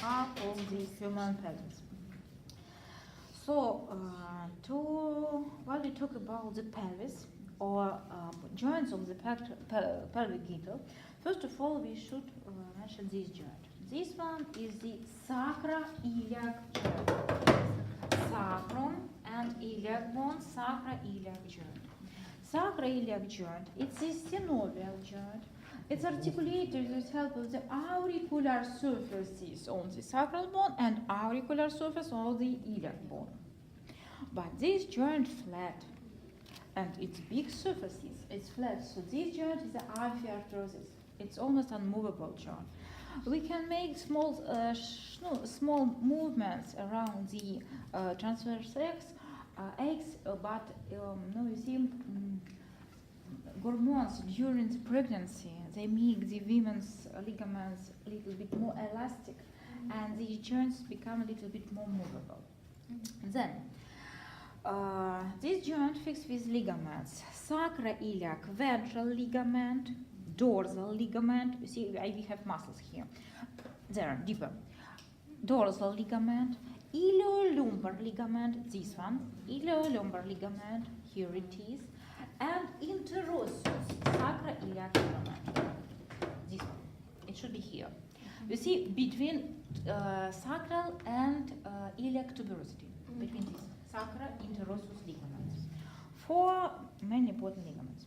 half of the human pelvis. So, while we talk about the pelvis or joints of the pelvic girdle, first of all we should mention this joint. This one is the sacroiliac joint. Sacrum and iliac bone, sacroiliac joint. Sacroiliac joint, it's a synovial joint. It's articulated with help of the auricular surfaces on the sacral bone and auricular surface on the iliac bone. But this joint flat, and its big surfaces, it's flat. So this joint is the amphiarthrosis. It's almost unmovable joint. We can make small movements around the transverse eggs, but you see, hormones during the pregnancy, they make the women's ligaments a little bit more elastic, and the joints become a little bit more movable. Then, this joint fixed with ligaments: sacroiliac ventral ligament, dorsal ligament. You see, we have muscles here. There, deeper. Dorsal ligament, iliolumbar ligament, this one, iliolumbar ligament, here it is, and interosseous sacroiliac ligament, this one, it should be here. You see, between sacral and iliac tuberosity, between these sacro-interosseous ligaments, four many important ligaments.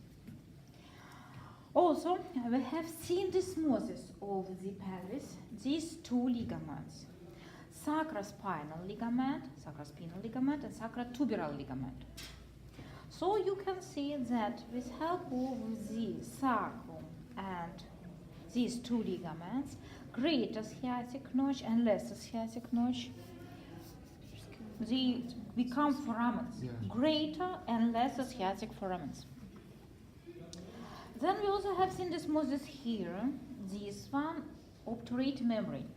Also, we have syndesmosis of the pelvis, these two ligaments: sacrospinal ligament, and sacrotuberal ligament. So you can see that with help of the sacrum and these two ligaments, greater sciatic notch and lesser sciatic notch, they become foramens, greater and lesser sciatic foramens. Then we also have syndesmosis here, this one, obturator membrane.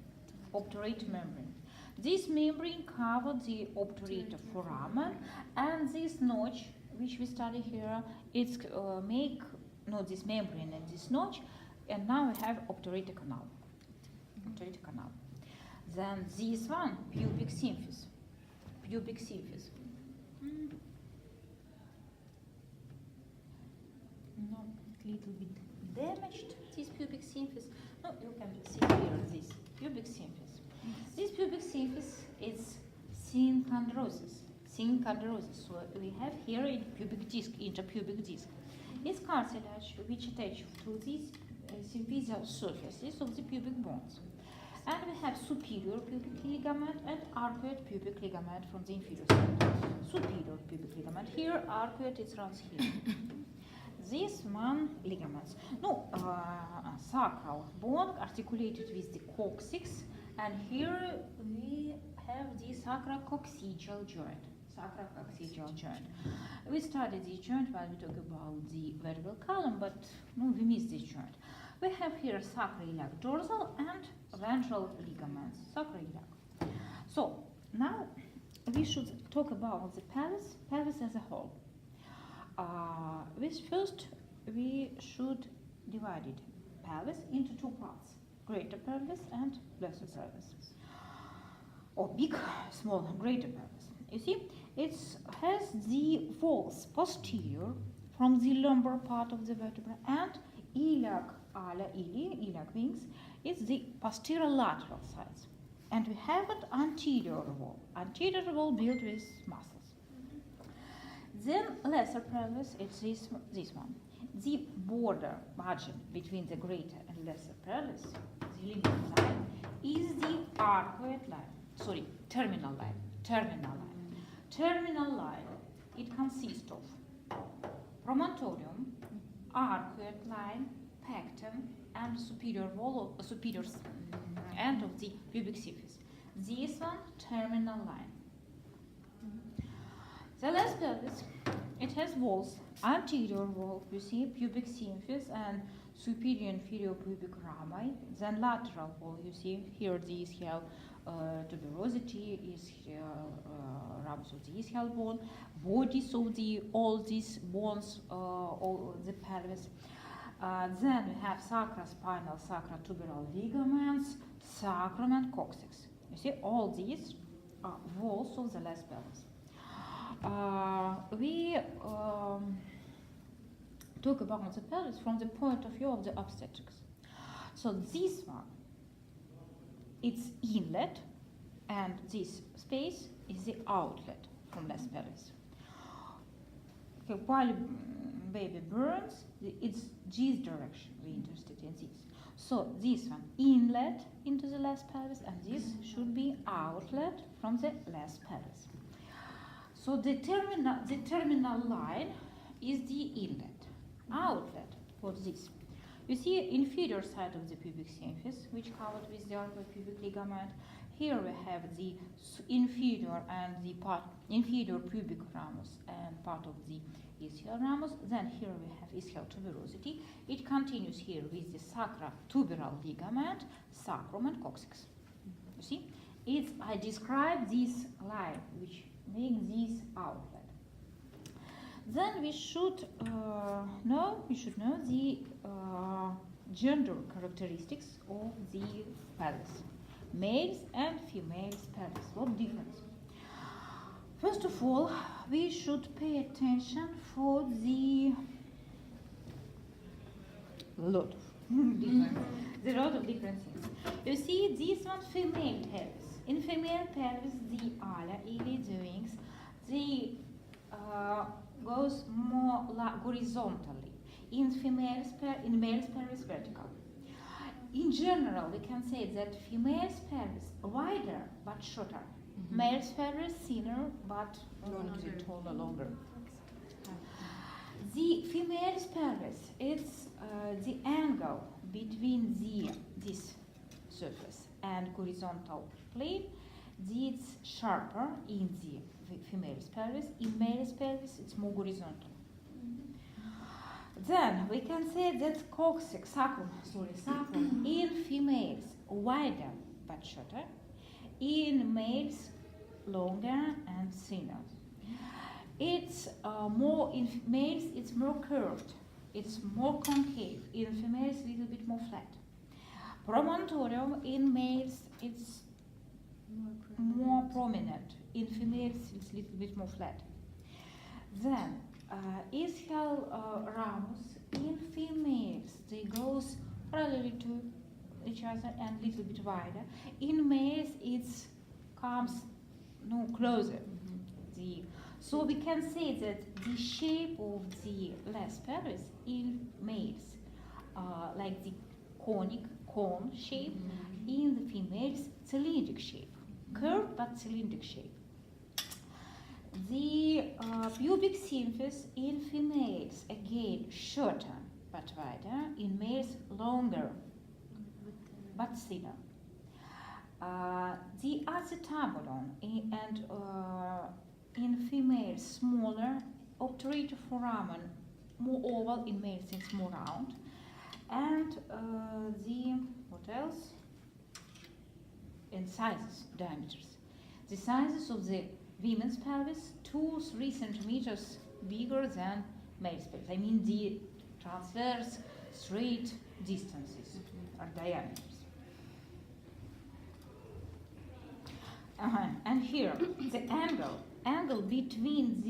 This membrane covers the obturator foramen, and this notch, which we study here, it's this membrane and this notch, and now we have obturator canal. Then this one, pubic symphysis. No, little bit damaged, this pubic symphysis. No, you can see here this pubic symphysis. This pubic symphysis is synchondrosis. So we have here in pubic disc, interpubic disc. It's cartilage which attaches to these symphysial surfaces of the pubic bones. And we have superior pubic ligament and arcuate pubic ligament from the inferior side. Superior pubic ligament here, arcuate it runs here. This one ligaments. Sacral bone articulated with the coccyx, and here we have the sacrococcygeal joint. We studied this joint while we talk about the vertebral column, but we missed this joint. We have here sacroiliac dorsal and ventral ligaments, sacroiliac. So now we should talk about the pelvis as a whole. First we should divide it, pelvis, into two parts: greater pelvis and lesser pelvis, or big, small, greater pelvis. You see, it has the walls posterior from the lumbar part of the vertebra, and iliac wings is the posterior lateral sides, and we have an anterior wall built with muscles. Then lesser pelvis, it's this one. The border margin between the greater and lesser pelvis, the limit line, is the arcuate line. Terminal line. It consists of promontorium, arcuate line, pecten, and superior end of the pubic symphysis. This one, terminal line. The last pelvis, it has walls: anterior wall, you see, pubic symphysis and superior inferior pubic rami. Then lateral wall, you see, here the ischial tuberosity, is rams of the ischial bone, bodies of all these bones, all the pelvis. Then we have sacrospinal, sacrotuberal ligaments, sacrum and coccyx. You see, all these are walls of the last pelvis. We talk about the pelvis from the point of view of the obstetrics. So this one, it's inlet, and this space is the outlet from last pelvis. Okay, while baby burns, it's this direction we're interested in this. So this one inlet into the last pelvis, and this should be outlet from the last pelvis. So the terminal line is the inlet. Outlet, what's this? You see inferior side of the pubic symphysis, which covered with the articular ligament. Here we have the inferior and the part inferior pubic ramus and part of the ischial ramus. Then here we have ischial tuberosity. It continues here with the sacrotuberal ligament, sacrum and coccyx. You see, I describe this line which makes this outlet. Then we should know the gender characteristics of the pelvis, males and females pelvis. What difference? First of all, we should pay attention for the lot of different things. You see, this one female pelvis. In female pelvis, the ala, the wings, they goes more horizontally. In males pelvis vertical. In general, we can say that females pelvis wider but shorter. Mm-hmm. Males pelvis thinner but taller, longer. The female's pelvis, it's the angle between this surface and horizontal plane. It's sharper in the female's pelvis. In male's pelvis, it's more horizontal. Then we can say that sacrum in females wider but shorter, in males longer and thinner. It's in males it's more curved, it's more concave. In females, a little bit more flat. Promontorium in males it's more prominent. In females, it's a little bit more flat. Then ischial ramus in females, they goes parallel to each other and a little bit wider. In males, it comes closer. Mm-hmm. So we can say that the shape of the last pelvis in males, like the cone shape, mm-hmm. In the females, cylindric shape, curved but cylindric shape. The pubic symphysis in females, again, shorter but wider. In males, longer but thinner. The acetabulum in females, smaller. Obturator foramen, more oval. In males, it's more round. And what else? In sizes, diameters. The sizes of the women's pelvis, 2-3 centimeters bigger than male's pelvis. I mean the transverse straight distances or diameters. And here the angle between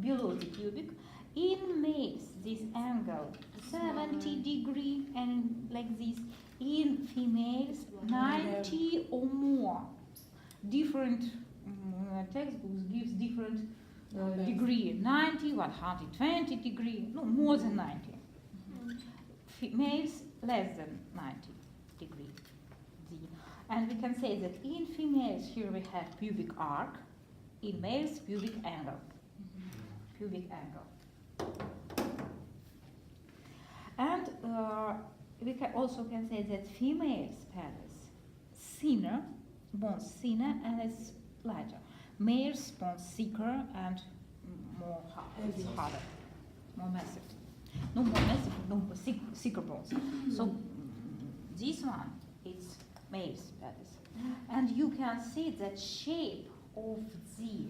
below the pubic. In males, this angle 70 degree and like this. In females, 90 or more. Different textbooks gives different degree. 90, 120 degree, no more than 90. Mm-hmm. Males less than 90 degree. And we can say that in females here we have pubic arc. In males, pubic angle. Mm-hmm. Pubic angle. And we also can say that females pelvis thinner, bones thinner, and it's lighter. Males bones thicker and more harder, more massive. No more massive, no thicker bones. So this one is male's pelvis, and you can see that shape of the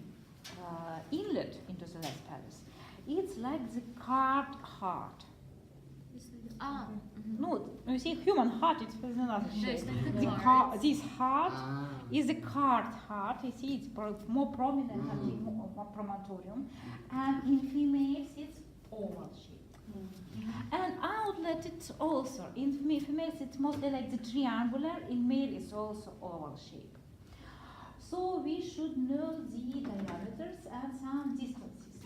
inlet into the last pelvis. It's like the carved heart. No, you see, human heart is another shape. This heart is a card heart. You see, it's more prominent at the more promontorium, and in females it's oval shape. And outlet it's also in females it's mostly like the triangular. In male it's also oval shape. So we should know the diameters and some distances.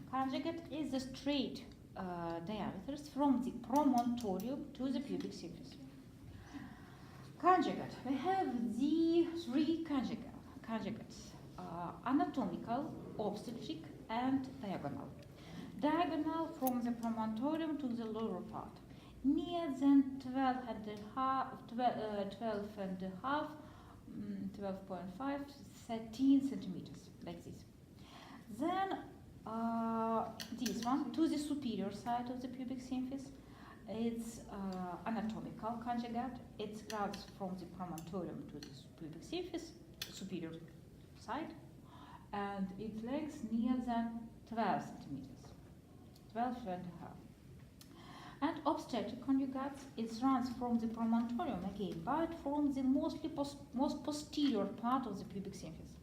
Conjugate is the straight diameters from the promontorium to the pubic symphysis. Conjugate. We have the three conjugates: anatomical, obstetric, and diagonal. Diagonal from the promontorium to the lower part, near than 12.5, 13 centimeters, like this. Then this one to the superior side of the pubic symphysis. It's anatomical conjugate. It runs from the promontorium to the pubic symphysis, superior side, and its length near than 12 centimeters, 12 and a half. And obstetric conjugates, it runs from the promontorium again, but from the most posterior part of the pubic symphysis.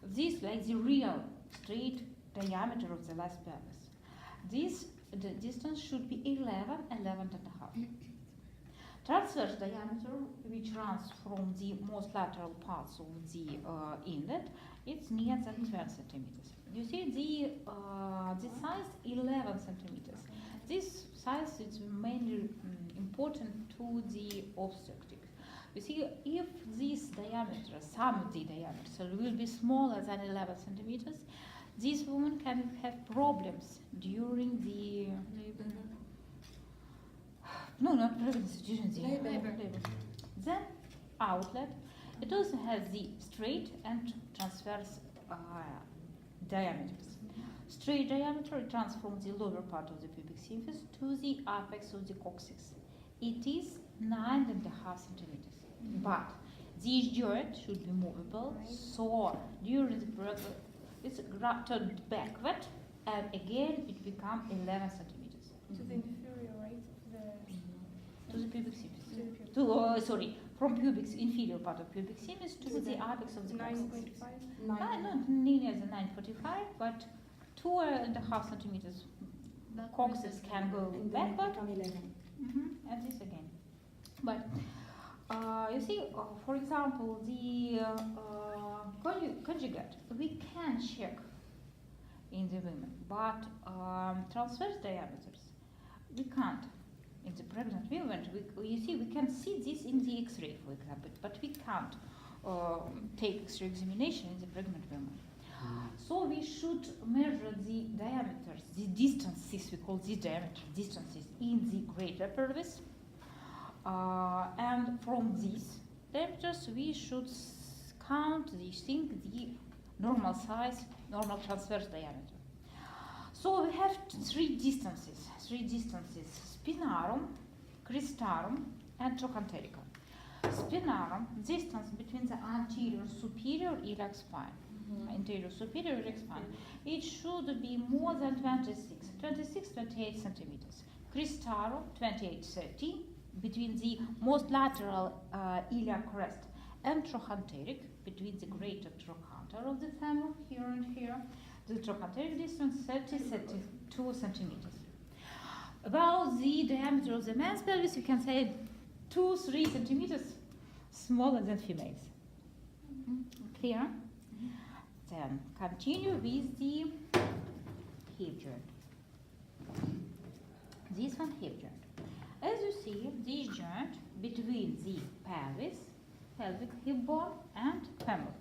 This like the real straight diameter of the last pelvis. The distance should be 11 and a half. Transverse diameter, which runs from the most lateral parts of the inlet, it's near than 12 centimeters. You see the size 11 centimeters. This size is mainly important to the obstetric. You see, if this diameter, some of the diameters will be smaller than 11 centimeters, this woman can have problems during the labor. No, not pregnancy, during the labor. Then outlet. It also has the straight and transverse diameters. Straight diameter, it runs from the lower part of the pubic symphysis to the apex of the coccyx. It is 9.5 centimeters. But this joint should be movable, so during the pregnancy it's turned backward, and again it becomes 11 centimeters. To the inferior, right? To the pubic symphysis. From inferior part of pubic symphysis to the apex of the coccyx. 9.5? Not nearly the 9.45, but 2.5 centimeters. Coccyx can go backward. And this again. But you see, for example, the conjugate, we can check in the women, but transverse diameters, we can't. In the pregnant women, we can see this in the X-ray, for example, but we can't take X-ray examination in the pregnant women. So we should measure the diameters, the distances, we call these distances in the greater pelvis. And from these diameters, we should count the normal size, normal transverse diameter. So we have three distances, spinarum, cristarum, and trochantericum. Spinarum, distance between the anterior superior iliac spine, anterior superior iliac spine, it should be more than 28 centimeters. Cristarum, 28-30, between the most lateral iliac crest and trochanteric, between the greater trochanter of the femur, here and here. The trochanteric distance 30-32 centimeters. About the diameter of the man's pelvis, you can say 2-3 centimeters smaller than females. Clear? Then continue with the hip joint. This one, hip joint. As you see, this joint between the pelvis, pelvic hip bone, and femur.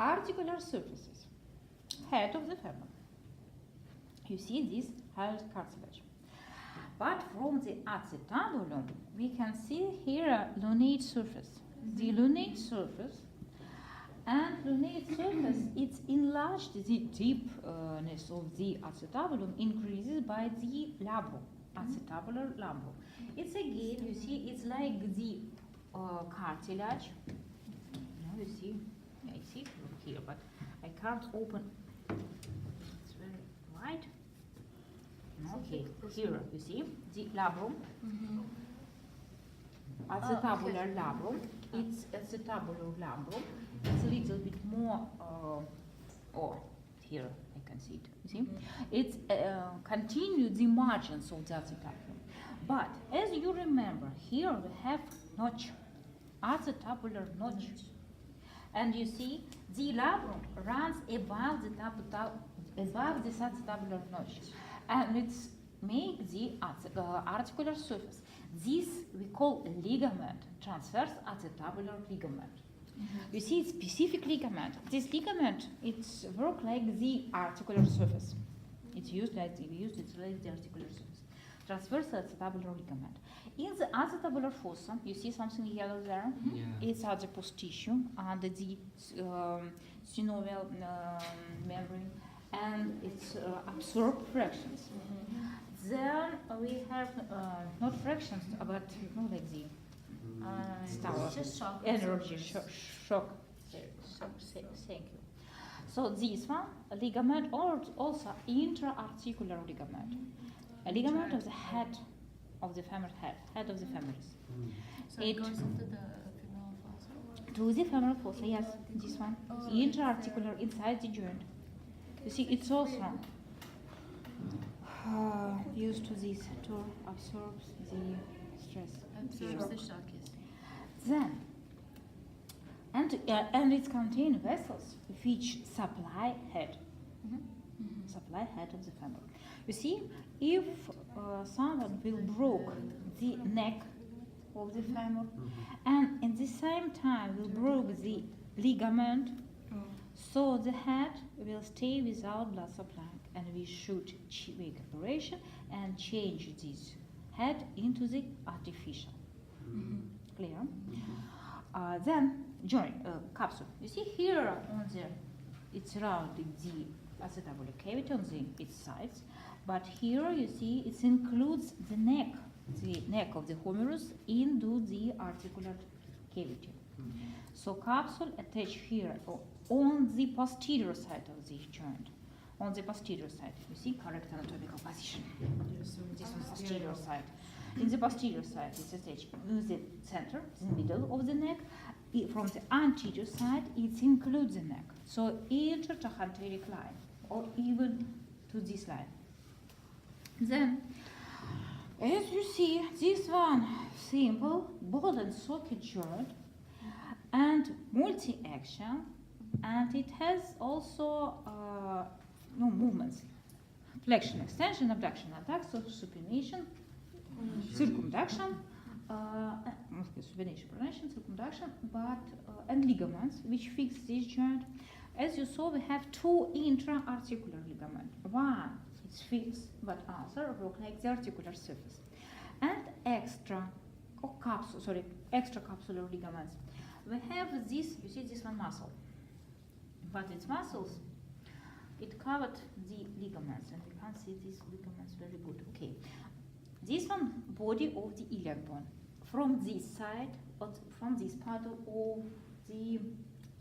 Articular surfaces, head of the femur. You see this hyoid cartilage. But from the acetabulum, we can see here a lunate surface. The lunate surface, it's enlarged, the deepness of the acetabulum increases by the labrum, acetabular labrum. It's again, you see, it's like the cartilage. Now you see, I see it here, but I can't open. It's very right? Okay, here you see the labrum, acetabular labrum. It's acetabular labrum. It's a little bit more, here I can see it, you see? It's continue the margins of the acetabulum. But as you remember, here we have notch, acetabular notch. And you see, the labrum runs above this acetabular notch. And it's make the articular surface. This we call ligament, transverse acetabular ligament. You see, it's specific ligament. This ligament, it's work like the articular surface. It's used like the articular surface. Transverse acetabular ligament. In the acetabular fossa, you see something yellow there? Yeah. It's adipose tissue under the synovial membrane, and it's absorbed fractions. Then we have not fractions, but like the energy shock. Thank you. So this one, a ligament, or also intra-articular ligament, a ligament of the head of the femoral head of the femoris. So it goes into the femoral fossa? To the femoral fossa, yes, this one, intra-articular inside the joint. You see, it's also used to this to absorb the stress. Absorbs the shock, yes. Then, and it contains vessels which supply head of the femur. You see, if someone will broke the neck of the femur, and at the same time will broke the ligament, so the head will stay without blood supply, and we should make operation and change this head into the artificial. Clear? Then joint capsule. You see here on the, it's surrounding the acetabular cavity on its sides, but here you see it includes the neck of the humerus into the articular cavity. So capsule attached here on the posterior side of the joint. On the posterior side, you see correct anatomical position. This is posterior side. In the posterior side, it's attached to the center, the middle of the neck. From the anterior side, it includes the neck. So intertrochanteric line, or even to this line. Then, as you see, this one simple ball and socket joint and multi-action, and it has also movements: flexion, extension, abduction, adduction, supination, circumduction, supination, pronation, circumduction, but and ligaments which fix this joint. As you saw, we have two intra-articular ligaments. One is fixed, but other work like the articular surface, and extra capsular ligaments. We have this. You see this one muscle, but its muscles, it covered the ligaments, and we can't see these ligaments very good. Okay, this one body of the iliac bone. From this side, from this part of the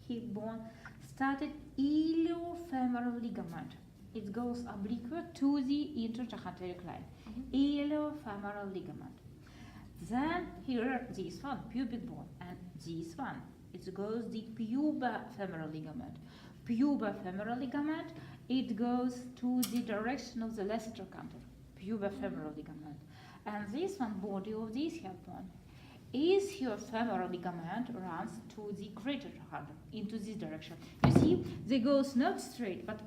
hip bone, started iliofemoral ligament. It goes oblique to the intertrochanteric line. Iliofemoral ligament. Then here, this one, pubic bone, and this one, it goes the pubofemoral ligament. Pubofemoral ligament, it goes to the direction of the lesser trochanter, pubofemoral ligament. And this one, body of this hip bone, is your femoral ligament runs to the greater trochanter, into this direction. You see, they goes not straight, but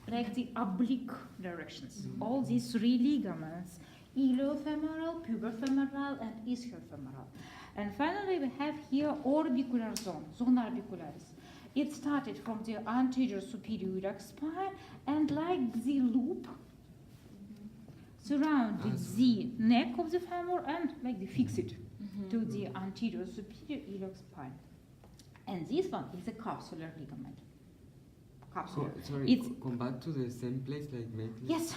like the oblique directions. All these three ligaments: iliofemoral, pubofemoral, and ischiofemoral. And finally, we have here orbicular zone, zona orbicularis. It started from the anterior superior iliac spine, and like the loop surrounded the neck of the femur, and like the fix it to the anterior superior iliac spine. And this one is a capsular ligament. Capsular. Come back to the same place, like maybe. Yes,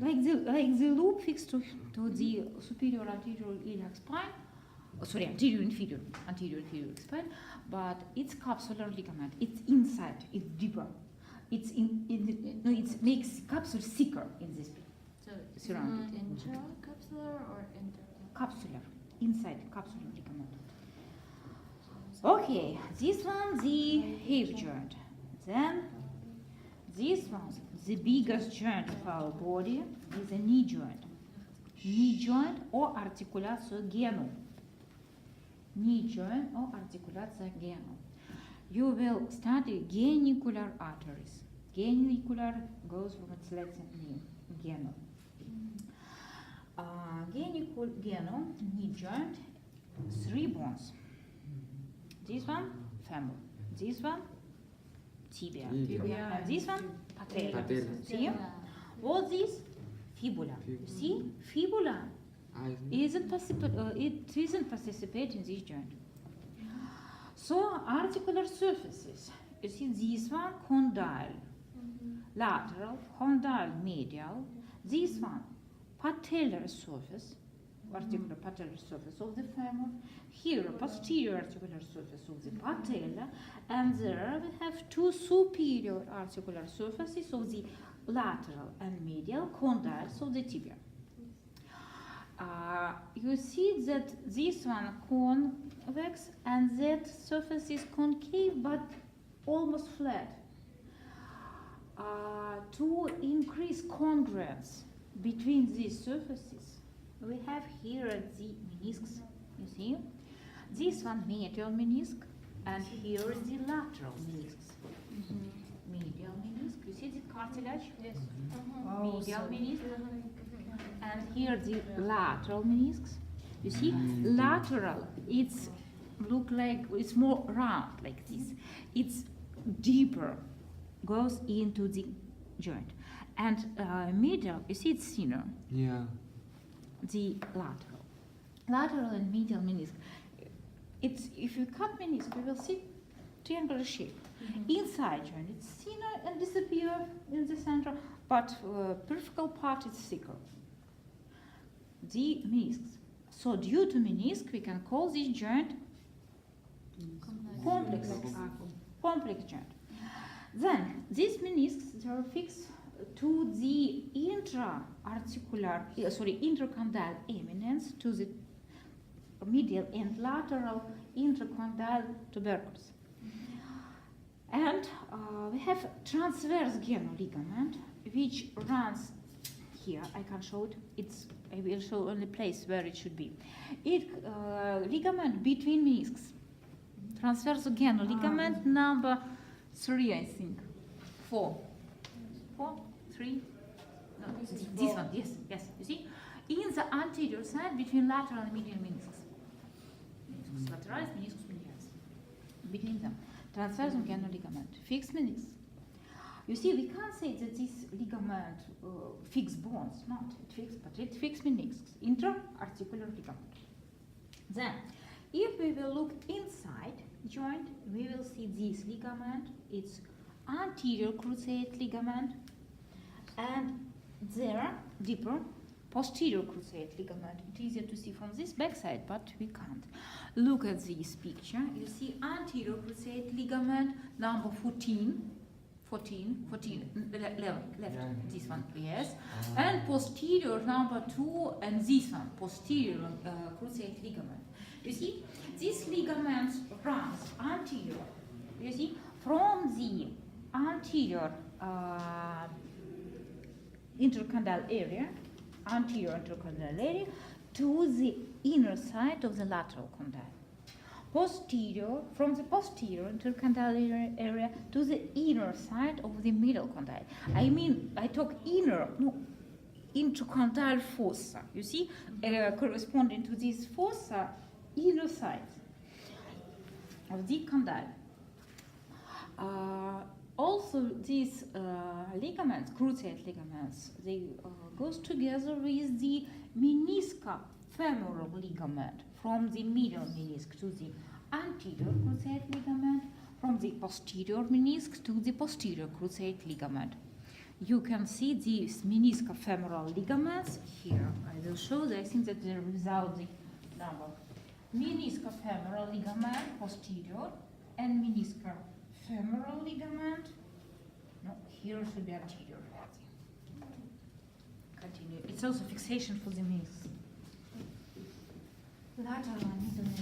like the loop fixed to the superior anterior iliac spine. Anterior inferior spine, but it's capsular ligament. It's inside. It's deeper. it's it makes capsule thicker in this So surrounded. intracapsular or inter? Capsular, inside capsular ligament. Okay, this one the hip joint. Then this one, the biggest joint of our body, is the knee joint. Knee joint or articulatio genum. Knee joint or articulatio genum. You will study genicular arteries. Genicular goes from its Latin name, genum. Genum, knee joint, 3 bones. This one, femur. This one, tibia. Tibia. And this one, patella. Patella. See? All this, fibula. You see, fibula isn't it isn't participate in this joint. So articular surfaces. You see this one, condyle, lateral, condyle, medial. This one, patellar surface, articular patellar surface of the femur. Here, posterior articular surface of the patella, and there we have 2 superior articular surfaces of the lateral and medial condyles of the tibia. You see that this one convex and that surface is concave but almost flat. To increase congruence between these surfaces, we have here the meniscus. You see, this one medial meniscus, and here is the lateral meniscus. Medial meniscus. You see the cartilage? Yes. Medial meniscus. And here the lateral meniscus. You see, lateral, it's look like it's more round like this. It's deeper, goes into the joint. And medial, you see, it's thinner. Yeah. The lateral and medial meniscus. It's if you cut meniscus, you will see triangular shape. Inside joint, it's thinner and disappear in the center, but peripheral part is thicker. The meniscus. So due to meniscus, we can call this joint complex joint. Then these meniscus are fixed to the intercondyle eminence, to the medial and lateral intercondyle tubercles. And we have transverse genal ligament, which runs here. I can show it. I will show only place where it should be. It ligament between meniscus. Transverse genal ligament number 3, I think. 4. 4, 3. No, this one. Yes. You see, in the anterior side between lateral and medial meniscus. Meniscus lateralis, meniscus medialis. Between them, transverse genal ligament, fixed meniscus. You see, we can't say that this ligament fixes bones, not it fixes, but it fixes meniscus, intra-articular ligament. Then, if we will look inside joint, we will see this ligament. It's anterior cruciate ligament, and there, deeper, posterior cruciate ligament. It's easier to see from this backside, but we can't. Look at this picture. You see anterior cruciate ligament number 14, left, this one, yes. And posterior number 2, and this one, posterior cruciate ligament. You see, this ligament runs anterior, you see, from the anterior intercondyle area, to the inner side of the lateral condyle. Posterior, from the posterior intercondyle area to the inner side of the middle condyle. I mean, I talk inner, no, intercondyle fossa. You see, corresponding to this fossa, inner side of the condyle. Also, these ligaments, cruciate ligaments, they goes together with the meniscofemoral ligament from the medial meniscus to the anterior cruciate ligament, from the posterior meniscus to the posterior cruciate ligament. You can see these meniscofemoral ligaments here. I will show that. I think that they're without the number. Meniscofemoral ligament posterior and meniscofemoral ligament No, here should be anterior. Continue. It's also fixation for the knees. Lateral and the knees.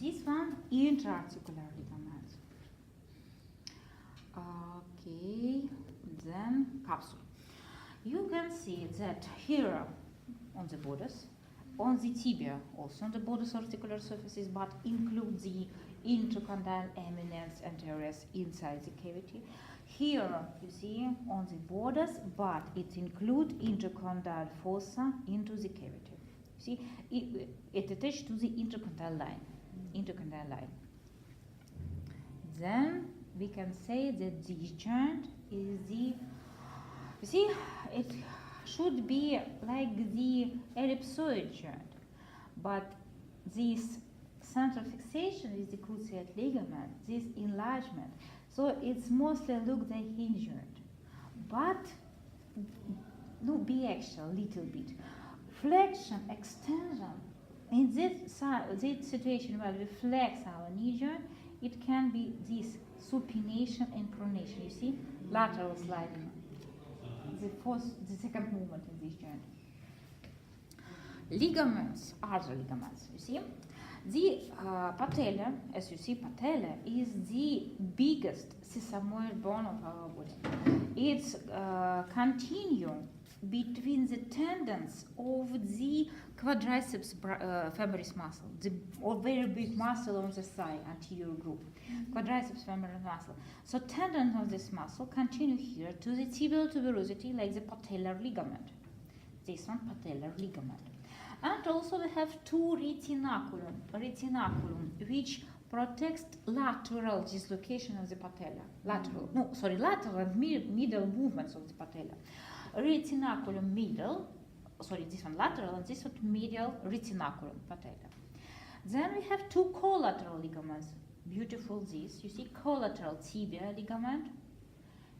This one, intra-articular ligament. Okay, then capsule. You can see that here on the borders, on the tibia, also on the borders articular surfaces, but include the intercondyle eminence and areas inside the cavity. Here you see on the borders, but it includes intercondyle fossa into the cavity. See, it attached to the intercondyle line. Intercondyle line. Then we can say that this joint is the, you see, it should be like the ellipsoid joint, but this central fixation is the cruciate ligament, this enlargement. So it's mostly look the hinge joint, but no biaxial a little bit. Flexion, extension. In this situation where we flex our knee joint, it can be this supination and pronation. You see, lateral sliding. The second movement in this joint. Ligaments, other ligaments. You see, the patella, as you see, patella is the biggest sesamoid bone of our body. It's continuum between the tendons of the quadriceps femoris muscle, the very big muscle on the thigh, anterior group, quadriceps femoris muscle. So tendons of this muscle continue here to the tibial tuberosity like the patellar ligament. This one, patellar ligament. And also we have two retinaculum, which protects lateral dislocation of the patella. Lateral middle movements of the patella. Retinaculum middle, this one lateral and this one medial retinaculum patella. Then we have two collateral ligaments. Beautiful this. You see collateral tibia ligament.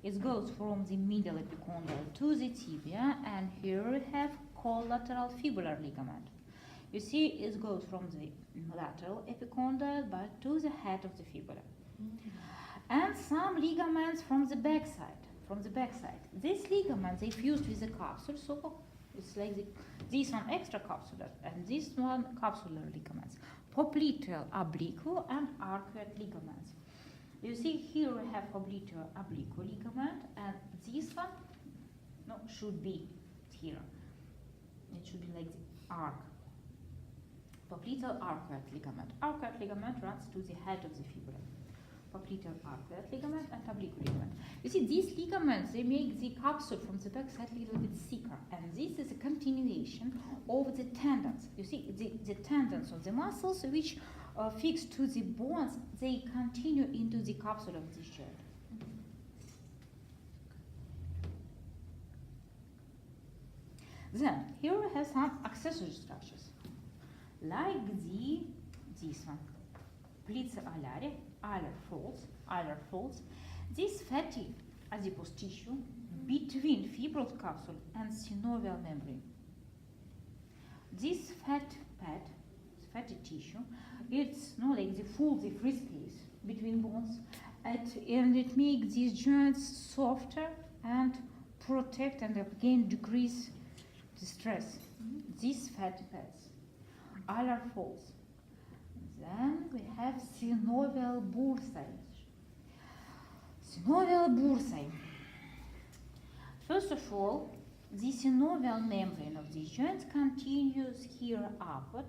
It goes from the medial epicondyle to the tibia, and here we have collateral fibular ligament. You see it goes from the lateral epicondyle but to the head of the fibula. And some ligaments from the backside. These ligaments, they fused with the capsule, so it's like this one extracapsular and this one capsular ligaments. Popliteal oblique and arcuate ligaments. You see here we have popliteal oblique ligament, and this one should be here. It should be like the arc. Popliteal arcuate ligament. Arcuate ligament runs to the head of the fibula. Popliteal arcuate ligament and oblique ligament. You see, these ligaments, they make the capsule from the back side a little bit thicker, and this is a continuation of the tendons. You see, the tendons of the muscles which fix to the bones, they continue into the capsule of this joint. Then, here we have some accessory structures, like this one, plica alare, alar folds, this fatty adipose tissue between fibrous capsule and synovial membrane. This fatty tissue, it's not like the free space between bones, and it makes these joints softer and protect and again decrease the stress. These fatty pads, alar folds. Then we have synovial bursae. Synovial bursae. First of all, the synovial membrane of these joints continues here upward.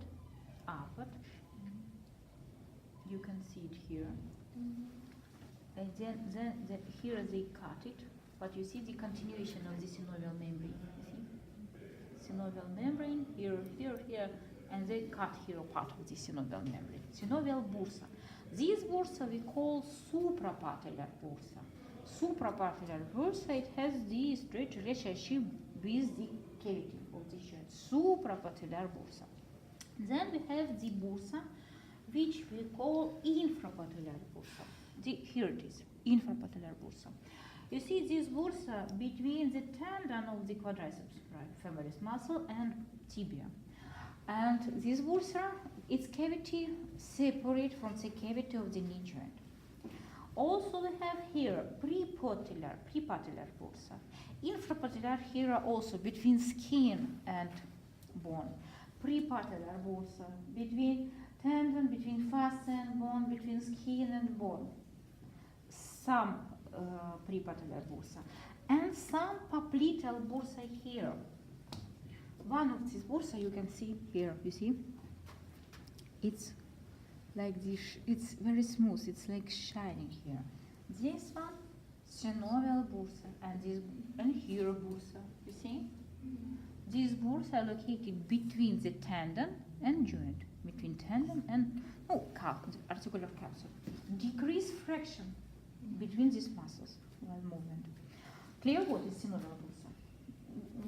You can see it here. And then here they cut it, but you see the continuation of the synovial membrane. You see? Synovial membrane, here, and they cut here part of the synovial membrane. Synovial bursa. This bursa we call suprapatellar bursa. Suprapatellar bursa, it has the straight relationship with the cavity of the joint. Suprapatellar bursa. Then we have the bursa, which we call infrapatellar bursa. Here it is, infrapatellar bursa. You see this bursa between the tendon of the quadriceps femoris muscle and tibia. And this bursa, its cavity separate from the cavity of the knee joint. Also we have here prepatellar bursa. Infrapatellar here are also between skin and bone. Prepatellar bursa, between tendon, between fascia and bone, between skin and bone. Some prepatellar bursa. And some popliteal bursa here. One of these bursa you can see here, you see? It's like this, it's very smooth, it's like shining here. This one, synovial bursa, and here bursa, you see? These bursa are located between the tendon and joint, between tendon and articular capsule. Decrease friction between these muscles while movement. Clear what is synovial bursa?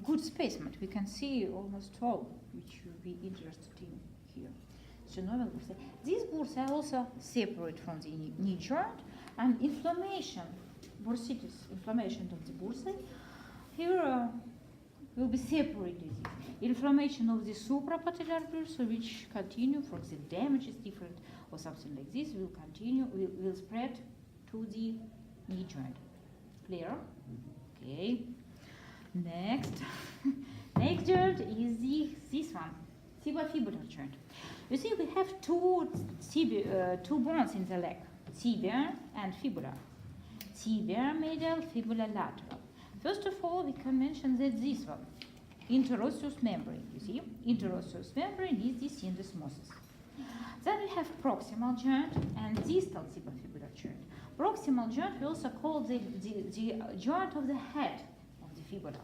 Good spacement, we can see almost all, which you'll be interested in here. Synovial bursa. These bursa are also separate from the knee joint, and inflammation, bursitis, inflammation of the bursa, here will be separated. Inflammation of the suprapatellar bursa, which continue, for example, damage is different or something like this, will continue, will spread to the knee joint. Clear? Okay. Next. Next joint is this one, tibiafibular joint. You see, we have two bones in the leg, tibia and fibula. Tibia medial, fibula lateral. First of all, we can mention that this one, interosseous membrane, you see, interosseous membrane is the syndesmosis. Then we have proximal joint and distal tibiafibular joint. Proximal joint we also call the joint of the head of the fibula.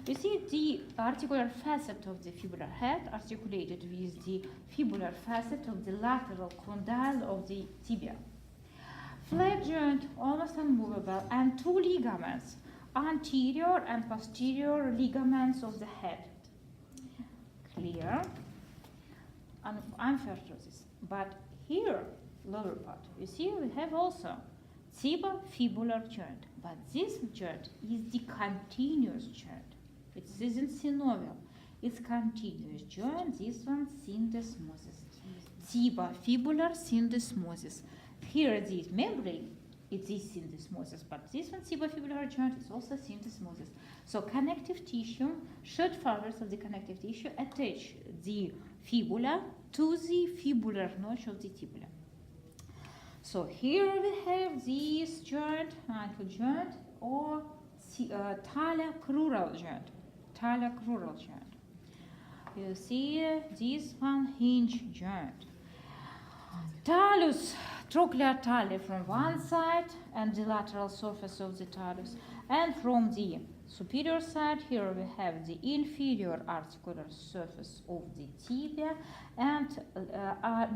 You see the articular facet of the fibular head articulated with the fibular facet of the lateral condyle of the tibia. Flat joint, almost unmovable, and two ligaments, anterior and posterior ligaments of the head. Clear? And amphiarthrosis. But here, lower part, you see we have also tibiafibular joint, but this joint is the continuous joint. It isn't synovial, it's continuous joint. This one syndesmosis, tibiafibular syndesmosis. Here this membrane, it is syndesmosis, but this one tibiafibular joint is also syndesmosis. So connective tissue, short fibers of the connective tissue attach the fibula to the fibular notch of the tibia. So here we have this joint, ankle joint, or talocrural joint. Talocrural joint. You see this one hinge joint. Talus, trochlear tali from one side and the lateral surface of the talus, and from the superior side here we have the inferior articular surface of the tibia and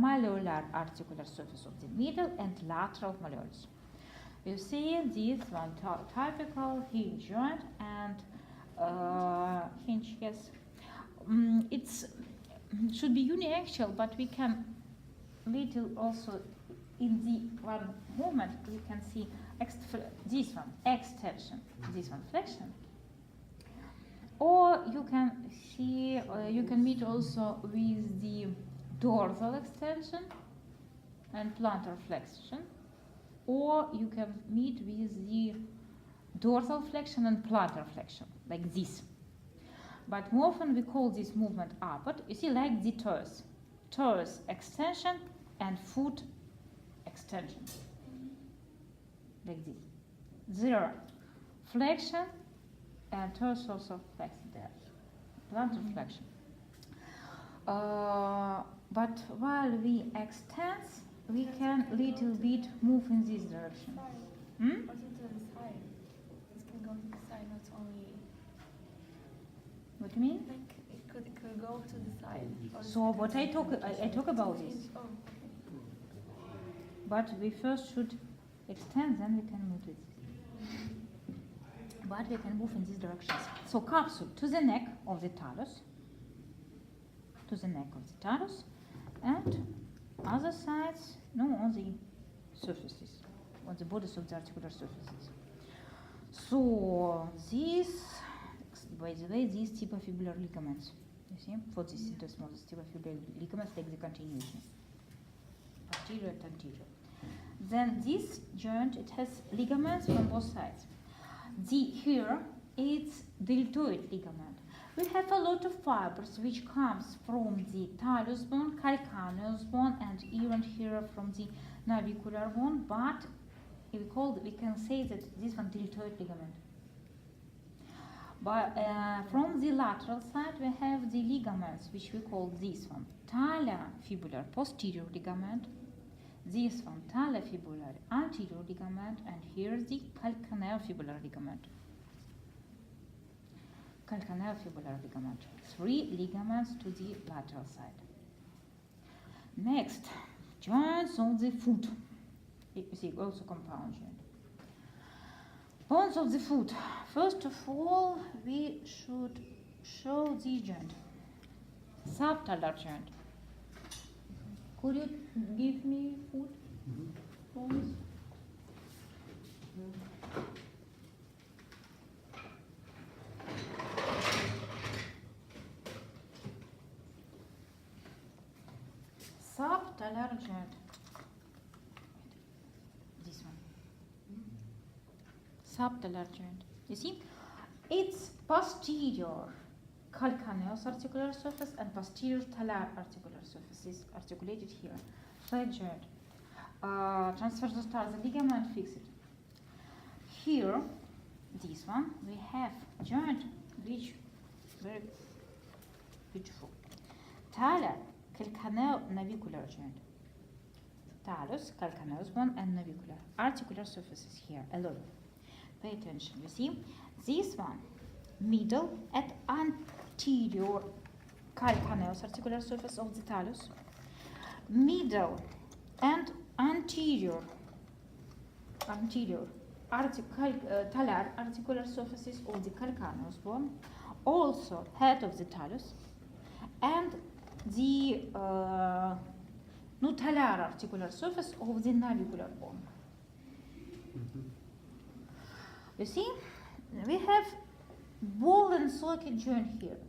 malleolar articular surface of the middle and lateral malleolus. You see this one typical hinge joint and hinge, yes. It's should be uniaxial, but we can little also in the one movement we can see this one extension, this one flexion, or you can see you can meet also with the dorsal extension and plantar flexion, or you can meet with the dorsal flexion and plantar flexion like this. But more often we call this movement upward. You see, like the toes extension and foot extension, like this. There, flexion and toes also flexed there, plantar flexion. But while we extend, we can little bit move in this direction. Also to the side. This can go to the side, not only. What do you mean? Like it could go to the side. So what I talk about this. Oh, okay. But we first should extend, then we can move it. But we can move in these directions. So capsule to the neck of the talus, and other sides, on the surfaces, on the bodies of the articular surfaces. So this, by the way, these tibiafibular ligaments, you see, for this syndesmosis, tibiafibular ligaments take the continuation, posterior and anterior. Then this joint, it has ligaments from both sides. Here it's deltoid ligament. We have a lot of fibers which comes from the talus bone, calcaneus bone, and even here from the navicular bone, but we can say that this one deltoid ligament. But from the lateral side we have the ligaments which we call this one talofibular posterior ligament, this one talofibular anterior ligament, and here the calcaneofibular ligament. Calcaneofibular ligament. 3 ligaments to the lateral side. Next, joints of the foot. You see, also compound joint. Bones of the foot. First of all, we should show the joint. Subtalar joint. Could you give me foot bones? Subtalar joint. This one. Subtalar joint. You see, it's posterior calcaneus articular surface and posterior talar articular surface is articulated here. Flat joint. Transversus tarsus ligament fixed. Here, this one, we have joint which very beautiful. Talar calcaneo-navicular joint. Talus, calcaneus bone, and navicular. Articular surfaces here, a lot. Pay attention, you see? This one, middle at anterior calcaneus articular surface of the talus. Middle and anterior talar articular surfaces of the calcaneus bone. Also head of the talus. And the nutallar articular surface of the navicular bone. You see, we have ball and socket joint here.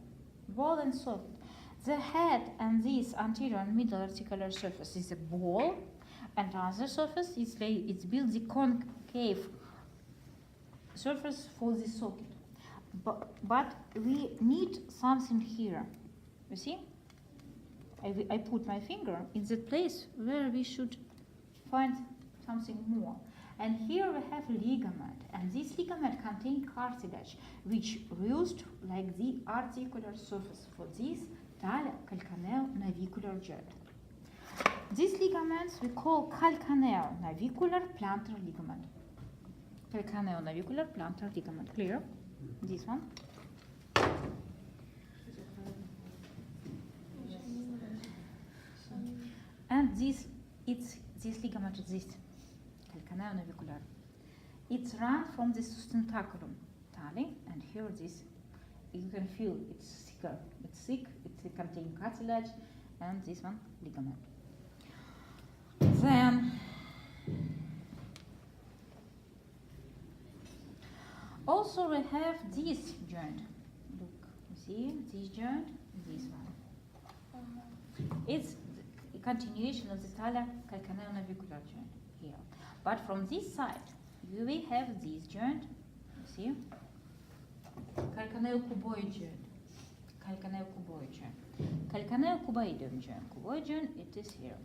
Ball and socket. The head and this anterior and middle articular surface is a ball, and other surface is it's built the concave surface for the socket. But we need something here. You see? I put my finger in the place where we should find something more. And here we have ligament, and this ligament contains cartilage, which used like the articular surface for this calcaneo-navicular joint. These ligaments we call calcaneo-navicular plantar ligament. Calcaneo-navicular plantar ligament. Clear? This one. And this ligament is this calcaneo-navicular. It's run from the sustentaculum tali, and here this you can feel it's thicker. It's thick. It contains cartilage, and this one ligament. Then also we have this joint. Look, you see this joint, this one. It's a continuation of the talar calcaneo-navicular joint here. But from this side, we have this joint, you see, calcaneo-cuboid joint. Calcaneo-cuboid joint. Calcaneo-cuboidum joint. Cuboid joint, it is here.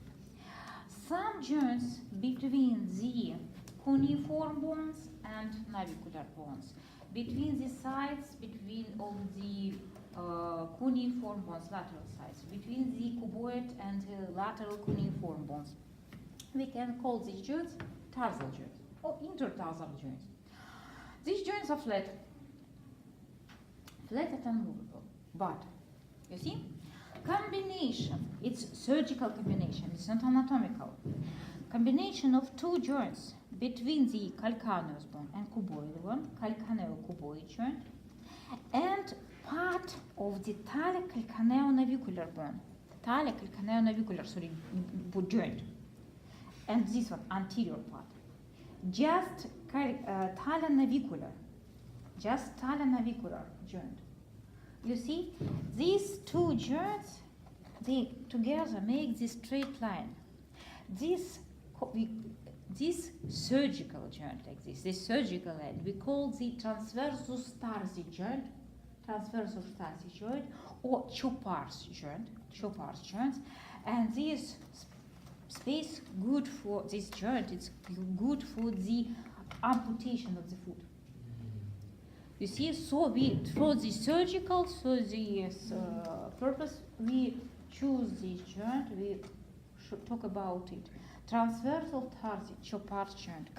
Some joints between the cuneiform bones and navicular bones. Between the sides, between all the cuneiform bones, lateral sides, between the cuboid and lateral cuneiform bones. We can call these joints tarsal joints or intertarsal joints. These joints are flat and unmovable. But, you see, combination, it's surgical combination, it's not anatomical. Combination of two joints between the calcaneus bone and cuboid bone, calcaneo-cuboid joint, and part of the talar-calcaneo-navicular bone, talar-calcaneo-navicular, joint, and this one, anterior part, just talar-navicular joint. You see, these two joints, they together make this straight line. This this surgical joint like this surgical end, we call the transversus tarsi joint, or Chopard's joint, and this space good for this joint. It's good for the amputation of the foot. You see, so we for the surgical, purpose, we choose this joint. We should talk about it. Transversal tarsi, Chopard's joint.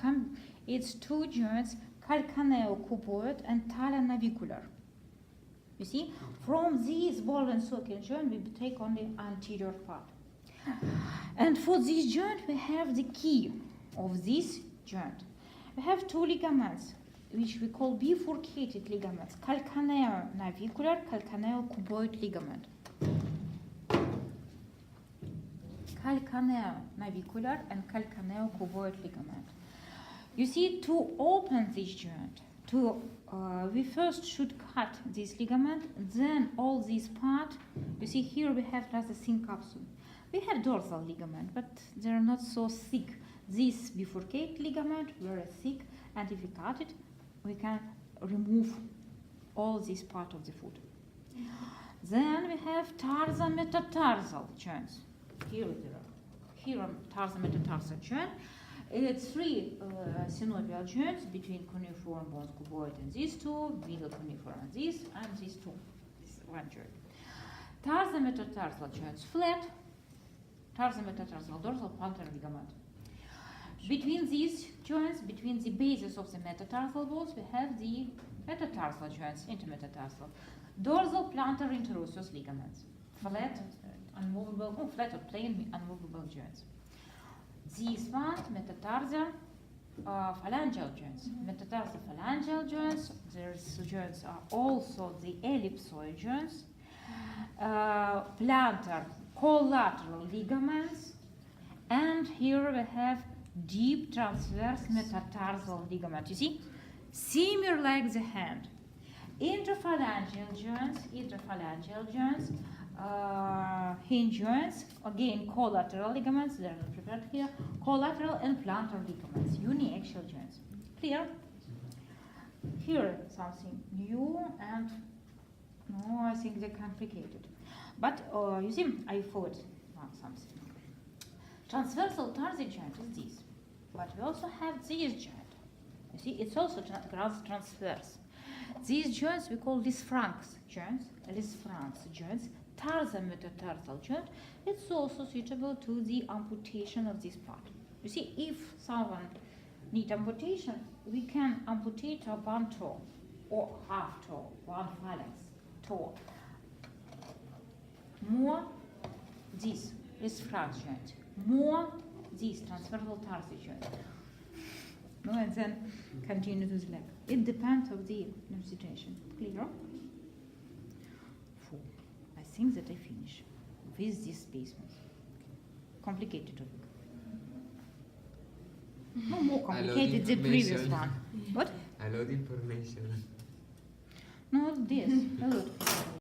It's two joints, calcaneo-cuboid and talonavicular. You see, from this ball and socket joint, we take only anterior part. And for this joint, we have the key of this joint. We have two ligaments, which we call bifurcated ligaments, calcaneo-navicular, calcaneo-cuboid ligament. Calcaneo-navicular and calcaneo-cuboid ligament. You see, to open this joint, we first should cut this ligament, then all this part. You see, here we have rather thin capsule. We have dorsal ligament, but they are not so thick. This bifurcate ligament, very thick, and if we cut it, we can remove all this part of the foot. Then we have tarsometatarsal joints. Here tarsometatarsal joint. It's three synovial joints between cuneiform bones, cuboid, and these two, middle cuneiform, and these two. This is one joint. Tarsometatarsal joints flat. Tarsometatarsal dorsal plantar ligament. Between these joints, between the bases of the metatarsal bones, we have the metatarsal joints, intermetatarsal. Dorsal plantar interosseous ligaments. Flat, unmovable, flat or plain unmovable joints. These ones, metatarsal phalangeal joints. Metatarsal phalangeal joints, these joints are also the ellipsoid joints. Plantar collateral ligaments, and here we have deep transverse metatarsal ligament. You see, similar like the hand. Interphalangeal joints, hinge joints, again collateral ligaments, they're not prepared here, collateral and plantar ligaments, uniaxial joints. Clear? Here something new, and no, I think they're complicated. But you see, I thought something. Transversal tarsi joint is this, but we also have this joint. You see, it's also transverse. These joints we call Lisfranc joints. Tarsometatarsal joint. It's also suitable to the amputation of this part. You see, if someone needs amputation, we can amputate one toe or half toe, one phalanx toe. More this Lisfranc joint, more this transversal tarsi joint. No, and then continue to the leg. It depends on the situation. Clear? Four. I think that I finish with this basement. Complicated topic. No more complicated than the previous one. What? A lot of information. No, this. A lot.